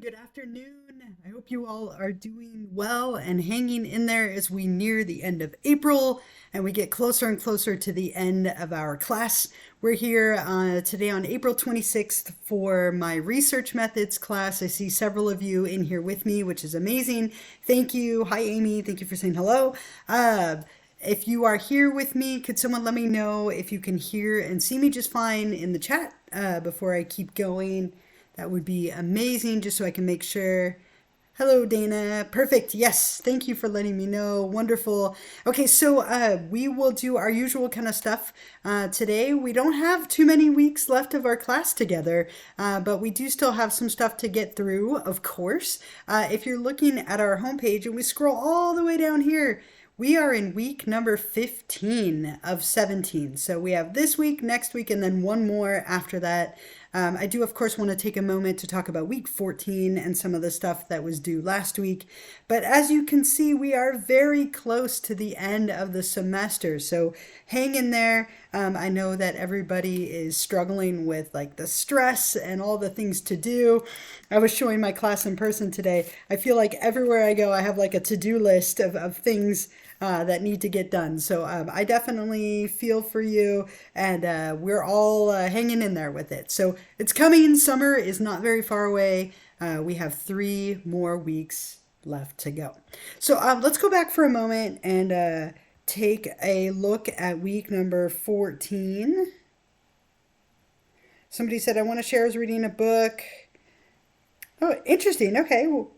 Good afternoon. I hope you all are doing well and hanging in there as we near the end of April and we get closer and closer to the end of our class. We're here today on April 26th for my research methods class. I see several of you in here with me, which is amazing. Thank you. Hi, Amy. Thank you for saying hello. If you are here with me, could someone let me know if you can hear and see me just fine in the chat before I keep going? That would be amazing, just so I can make sure. Hello, Dana. Perfect. Yes. Thank you for letting me know. Wonderful. Okay, so we will do our usual kind of stuff today. We don't have too many weeks left of our class together, but we do still have some stuff to get through, of course. If you're looking at our homepage and we scroll all the way down here, we are in week number 15 of 17. So we have this week, next week, and then one more after that. I do, of course, want to take a moment to talk about week 14 and some of the stuff that was due last week. But as you can see, we are very close to the end of the semester. So hang in there. I know that everybody is struggling with like the stress and all the things to do. I was showing my class in person today. I feel like everywhere I go, I have like a to-do list of things that need to get done. So I definitely feel for you, and we're all hanging in there with it. So it's coming. Summer is not very far away. We have 3 more weeks left to go. So let's go back for a moment and take a look at week number 14. Somebody said, I want to share as reading a book. Oh, interesting. Okay. Well,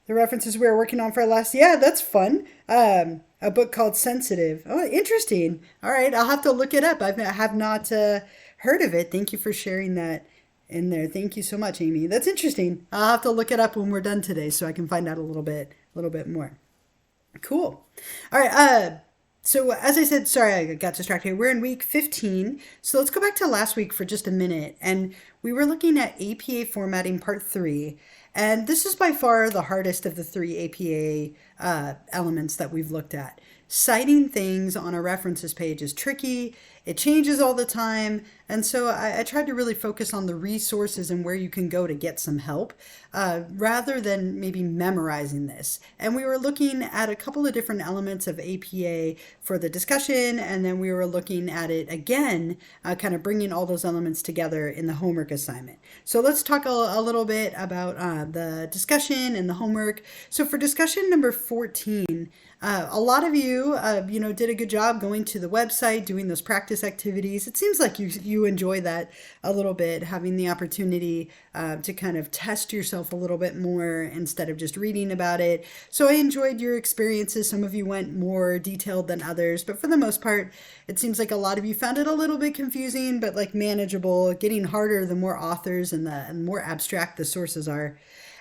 the references we were working on for last, yeah, that's fun. A book called Sensitive. Oh, interesting. All right, I'll have to look it up. I have not heard of it. Thank you for sharing that in there. Thank you so much, Amy. That's interesting. I'll have to look it up when we're done today so I can find out a little bit more. Cool. All right. So as I said, sorry, I got distracted. We're in week 15. So let's go back to last week for just a minute. And we were looking at APA formatting part 3. And this is by far the hardest of the 3 APA elements that we've looked at. Citing things on a references page is tricky. It changes all the time. And so I tried to really focus on the resources and where you can go to get some help rather than maybe memorizing this. And we were looking at a couple of different elements of APA for the discussion. And then we were looking at it again, kind of bringing all those elements together in the homework assignment. So let's talk a little bit about the discussion and the homework. So for discussion number 14, a lot of you, did a good job going to the website, doing those practice activities. It seems like you enjoy that a little bit, having the opportunity to kind of test yourself a little bit more instead of just reading about it. So I enjoyed your experiences. Some of you went more detailed than others, but for the most part, it seems like a lot of you found it a little bit confusing, but like manageable, getting harder the more authors and the more abstract the sources are.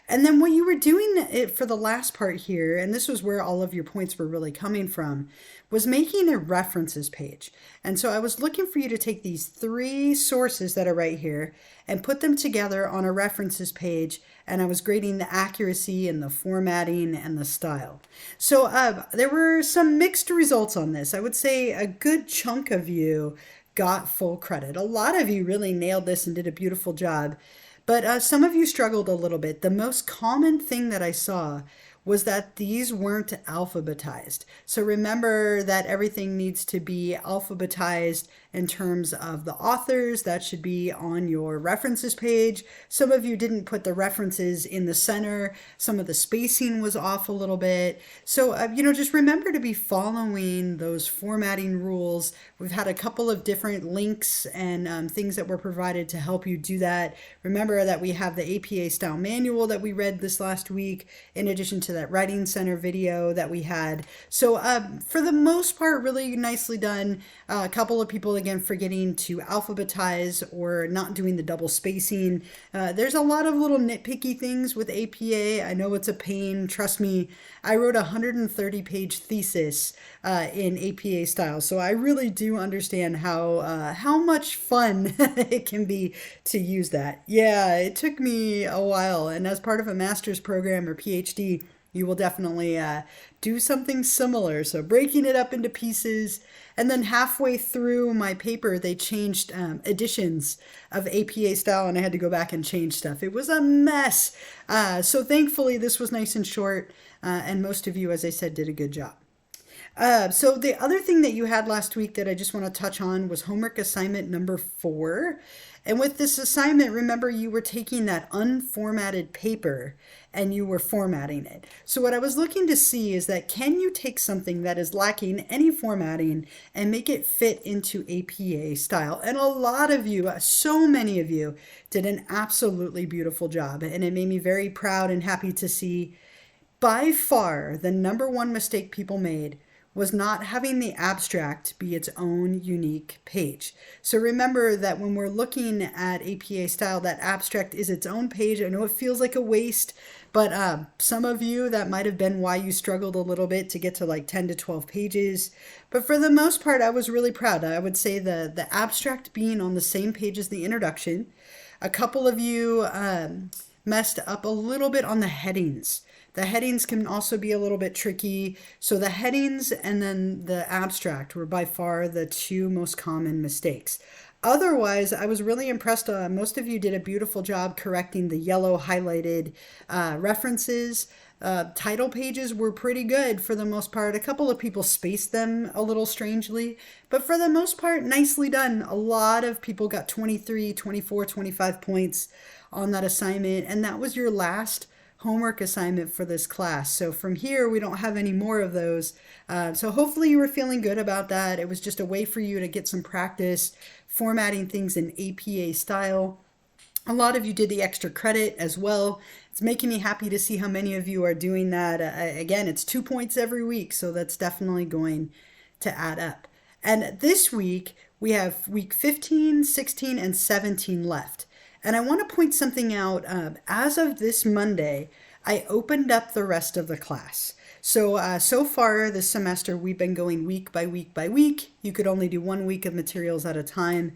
And then what you were doing it for the last part here, and this was where all of your points were really coming from, was making a references page. And so I was looking for you to take these 3 sources that are right here and put them together on a references page. And I was grading the accuracy and the formatting and the style. So there were some mixed results on this. I would say a good chunk of you got full credit. A lot of you really nailed this and did a beautiful job. But some of you struggled a little bit. The most common thing that I saw was that these weren't alphabetized. So remember that everything needs to be alphabetized in terms of the authors. That should be on your references page. Some of you didn't put the references in the center. Some of the spacing was off a little bit. So, just remember to be following those formatting rules. We've had a couple of different links and things that were provided to help you do that. Remember that we have the APA style manual that we read this last week, in addition to that Writing Center video that we had. So for the most part, really nicely done. A couple of people, again, forgetting to alphabetize or not doing the double spacing. There's a lot of little nitpicky things with APA. I know it's a pain. Trust me, I wrote a 130-page thesis in APA style. So I really do understand how much fun it can be to use that. Yeah, it took me a while. And as part of a master's program or PhD, you will definitely do something similar. So breaking it up into pieces. And then halfway through my paper, they changed editions of APA style, and I had to go back and change stuff. It was a mess. So thankfully, this was nice and short, and most of you, as I said, did a good job. So the other thing that you had last week that I just want to touch on was homework assignment number 4. And with this assignment, remember you were taking that unformatted paper and you were formatting it. So what I was looking to see is that can you take something that is lacking any formatting and make it fit into APA style? And a lot of you, so many of you, did an absolutely beautiful job. And it made me very proud and happy to see. By far, the number one mistake people made was not having the abstract be its own unique page. So remember that when we're looking at APA style, that abstract is its own page. I know it feels like a waste, but some of you, that might have been why you struggled a little bit to get to like 10 to 12 pages. But for the most part, I was really proud. I would say the abstract being on the same page as the introduction. A couple of you messed up a little bit on the headings. The headings can also be a little bit tricky. So the headings and then the abstract were by far the two most common mistakes. Otherwise, I was really impressed. Most of you did a beautiful job correcting the yellow highlighted references. Title pages were pretty good for the most part. A couple of people spaced them a little strangely, but for the most part, nicely done. A lot of people got 23, 24, 25 points on that assignment, and that was your last homework assignment for this class. So from here, we don't have any more of those. So hopefully you were feeling good about that. It was just a way for you to get some practice formatting things in APA style. A lot of you did the extra credit as well. It's making me happy to see how many of you are doing that. Again, it's 2 points every week, so that's definitely going to add up. And this week, we have week 15, 16, and 17 left. And I want to point something out. As of this Monday, I opened up the rest of the class. So far this semester, we've been going week by week by week. You could only do 1 week of materials at a time.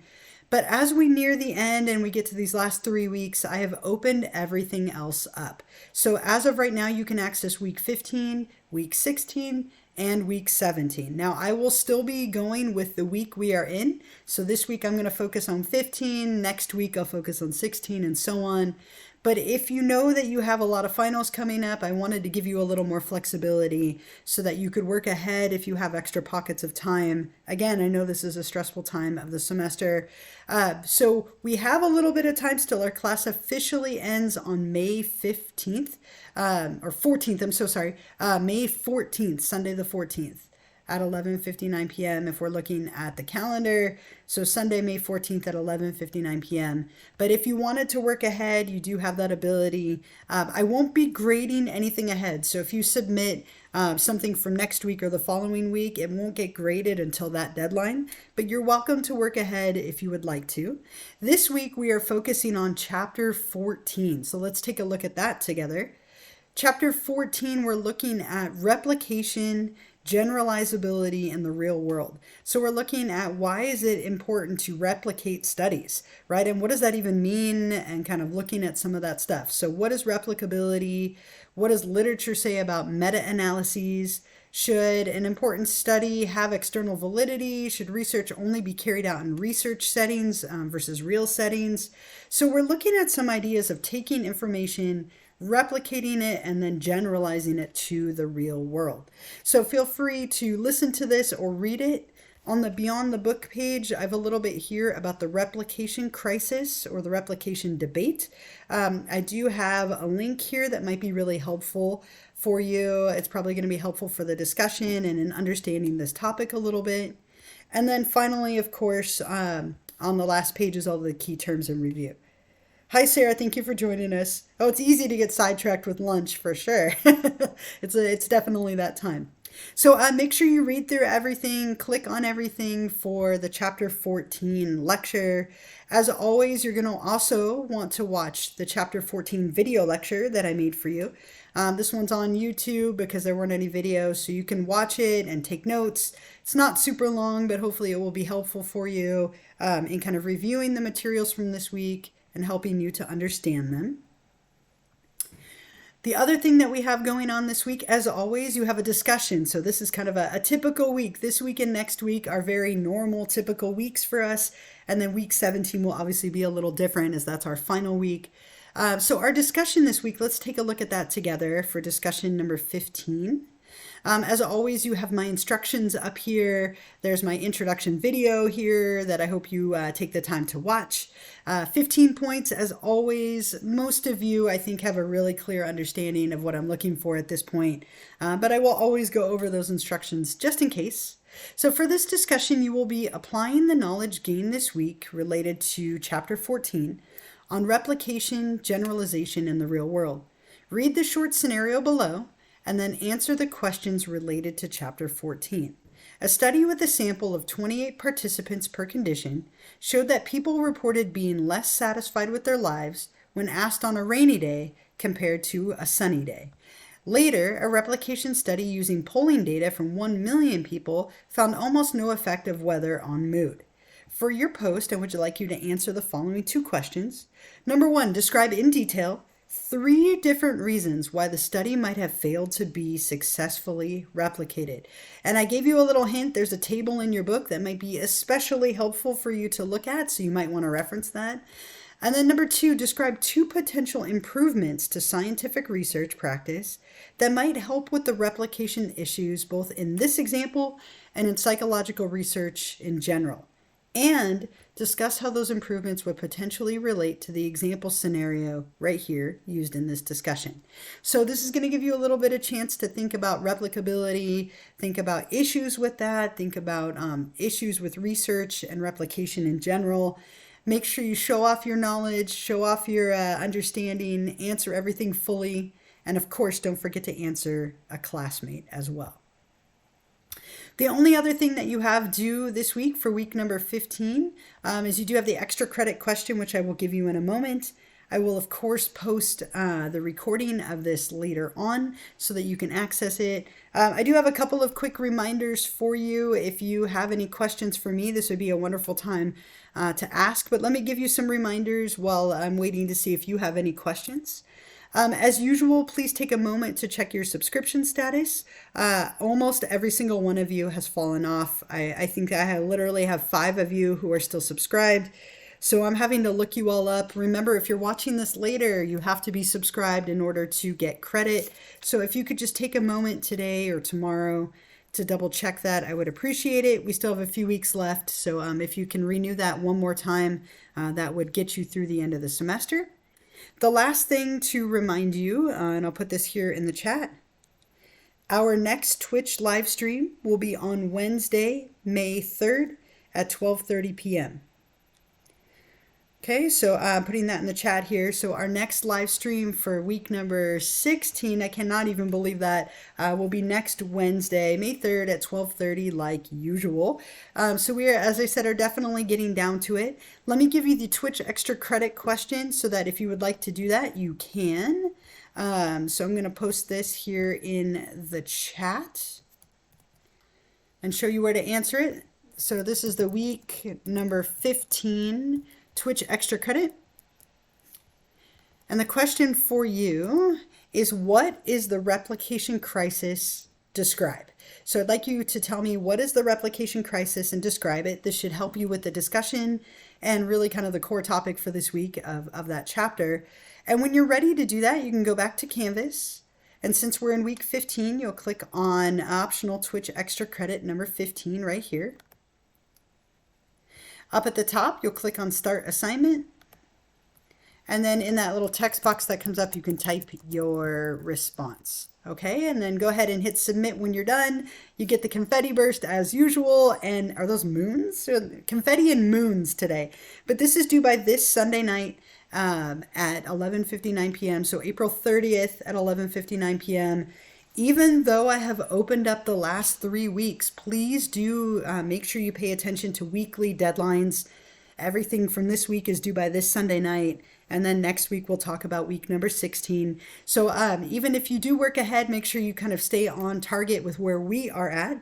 But as we near the end and we get to these last 3 weeks, I have opened everything else up. So as of right now, you can access week 15, week 16, and week 17. Now, I will still be going with the week we are in. So this week I'm going to focus on 15. Next week I'll focus on 16 and so on. But if you know that you have a lot of finals coming up, I wanted to give you a little more flexibility so that you could work ahead if you have extra pockets of time. Again, I know this is a stressful time of the semester. So we have a little bit of time still. Our class officially ends on May 15th, or 14th, I'm so sorry. May 14th, Sunday the 14th. At 11:59 p.m. if we're looking at the calendar. So Sunday, May 14th at 11:59 p.m. But if you wanted to work ahead, you do have that ability. I won't be grading anything ahead. So if you submit something from next week or the following week, it won't get graded until that deadline. But you're welcome to work ahead if you would like to. This week, we are focusing on chapter 14. So let's take a look at that together. Chapter 14, we're looking at replication, generalizability in the real world. So we're looking at why is it important to replicate studies, right? And what does that even mean? And kind of looking at some of that stuff. So what is replicability? What does literature say about meta-analyses? Should an important study have external validity? Should research only be carried out in research settings versus real settings? So we're looking at some ideas of taking information, replicating it, and then generalizing it to the real world. So feel free to listen to this or read it. On the Beyond the Book page, I have a little bit here about the replication crisis or the replication debate. I do have a link here that might be really helpful for you. It's probably going to be helpful for the discussion and in understanding this topic a little bit. And then finally, of course, on the last page is all the key terms in review. Hi, Sarah. Thank you for joining us. Oh, it's easy to get sidetracked with lunch for sure. It's definitely that time. So make sure you read through everything, click on everything for the chapter 14 lecture. As always, you're going to also want to watch the chapter 14 video lecture that I made for you. This one's on YouTube because there weren't any videos, so you can watch it and take notes. It's not super long, but hopefully it will be helpful for you in kind of reviewing the materials from this week and helping you to understand them. The other thing that we have going on this week, as always, you have a discussion. So this is kind of a typical week. This week and next week are very normal, typical weeks for us. And then week 17 will obviously be a little different as that's our final week. So our discussion this week, let's take a look at that together for discussion number 15. As always, you have my instructions up here. There's my introduction video here that I hope you take the time to watch. 15 points, as always. Most of you, I think, have a really clear understanding of what I'm looking for at this point. But I will always go over those instructions just in case. So for this discussion, you will be applying the knowledge gained this week related to Chapter 14 on replication, generalization, in the real world. Read the short scenario below and then answer the questions related to Chapter 14. A study with a sample of 28 participants per condition showed that people reported being less satisfied with their lives when asked on a rainy day compared to a sunny day. Later, a replication study using polling data from 1 million people found almost no effect of weather on mood. For your post, I would like you to answer the following 2 questions. Number 1, describe in detail 3 different reasons why the study might have failed to be successfully replicated. And I gave you a little hint. There's a table in your book that might be especially helpful for you to look at, so you might want to reference that. And then number 2, describe 2 potential improvements to scientific research practice that might help with the replication issues both in this example and in psychological research in general. And discuss how those improvements would potentially relate to the example scenario right here used in this discussion. So this is going to give you a little bit of chance to think about replicability, think about issues with that, think about issues with research and replication in general. Make sure you show off your knowledge, show off your understanding, answer everything fully, and of course, don't forget to answer a classmate as well. The only other thing that you have due this week for week number 15 is you do have the extra credit question, which I will give you in a moment. I will, of course, post the recording of this later on so that you can access it. I do have a couple of quick reminders for you. If you have any questions for me, this would be a wonderful time to ask. But let me give you some reminders while I'm waiting to see if you have any questions. As usual, please take a moment to check your subscription status. Almost every single one of you has fallen off. I think I literally have 5 of you who are still subscribed. So I'm having to look you all up. Remember, if you're watching this later, you have to be subscribed in order to get credit. So if you could just take a moment today or tomorrow to double check that, I would appreciate it. We still have a few weeks left. So if you can renew that one more time, that would get you through the end of the semester. The last thing to remind you, and I'll put this here in the chat, our next Twitch live stream will be on Wednesday, May 3rd at 12:30 p.m. Okay, so I'm putting that in the chat here. So our next live stream for week number 16, I cannot even believe that, will be next Wednesday, May 3rd at 12:30 like usual. So we are, as I said, are definitely getting down to it. Let me give you the Twitch extra credit question so that if you would like to do that, you can. So I'm going to post this here in the chat and show you where to answer it. So this is the week number 15 Twitch extra credit. And the question for you is, what is the replication crisis? Describe. So I'd like you to tell me, what is the replication crisis, and describe it. This should help you with the discussion and really kind of the core topic for this week of that chapter. And when you're ready to do that, you can go back to Canvas. And since we're in week 15, you'll click on optional Twitch extra credit number 15 right here. Up at the top, you'll click on Start Assignment. And then in that little text box that comes up, you can type your response. Okay, and then go ahead and hit Submit when you're done. You get the confetti burst as usual. And are those moons? Confetti and moons today. But this is due by this Sunday night at 11:59 p.m. So April 30th at 11:59 p.m. Even though I have opened up the last 3 weeks, please do make sure you pay attention to weekly deadlines. Everything from this week is due by this Sunday night. And then next week, we'll talk about week number 16. So even if you do work ahead, make sure you kind of stay on target with where we are at.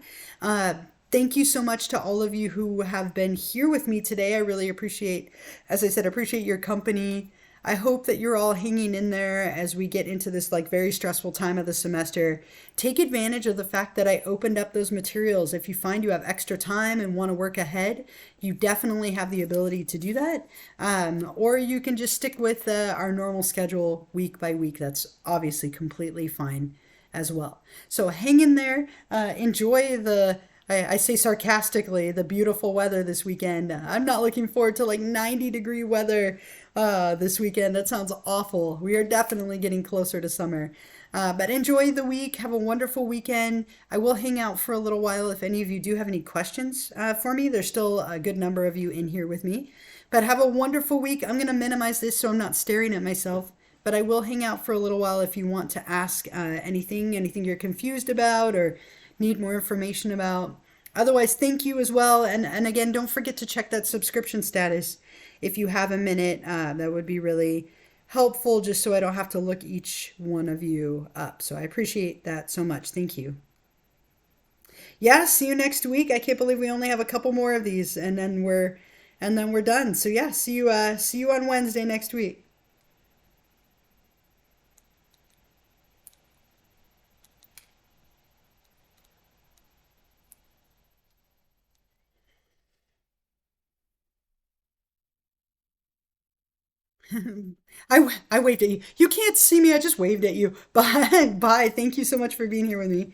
Thank you so much to all of you who have been here with me today. I really appreciate, as I said, appreciate your company. I hope that you're all hanging in there as we get into this like very stressful time of the semester. Take advantage of the fact that I opened up those materials. If you find you have extra time and want to work ahead, you definitely have the ability to do that. Or you can just stick with our normal schedule week by week. That's obviously completely fine as well. So hang in there. Enjoy I say sarcastically, the beautiful weather this weekend. I'm not looking forward to like 90-degree weather this weekend. That sounds awful. We are definitely getting closer to summer. But enjoy the week. Have a wonderful weekend. I will hang out for a little while if any of you do have any questions for me. There's still a good number of you in here with me. But have a wonderful week. I'm going to minimize this so I'm not staring at myself. But I will hang out for a little while if you want to ask anything you're confused about or need more information about. Otherwise, thank you as well. And again, don't forget to check that subscription status if you have a minute. That would be really helpful just so I don't have to look each one of you up. So I appreciate that so much. Thank you. Yeah, see you next week. I can't believe we only have a couple more of these and then we're done. So yeah, see you on Wednesday next week. I waved at you. You can't see me. I just waved at you. Bye. Bye. Thank you so much for being here with me.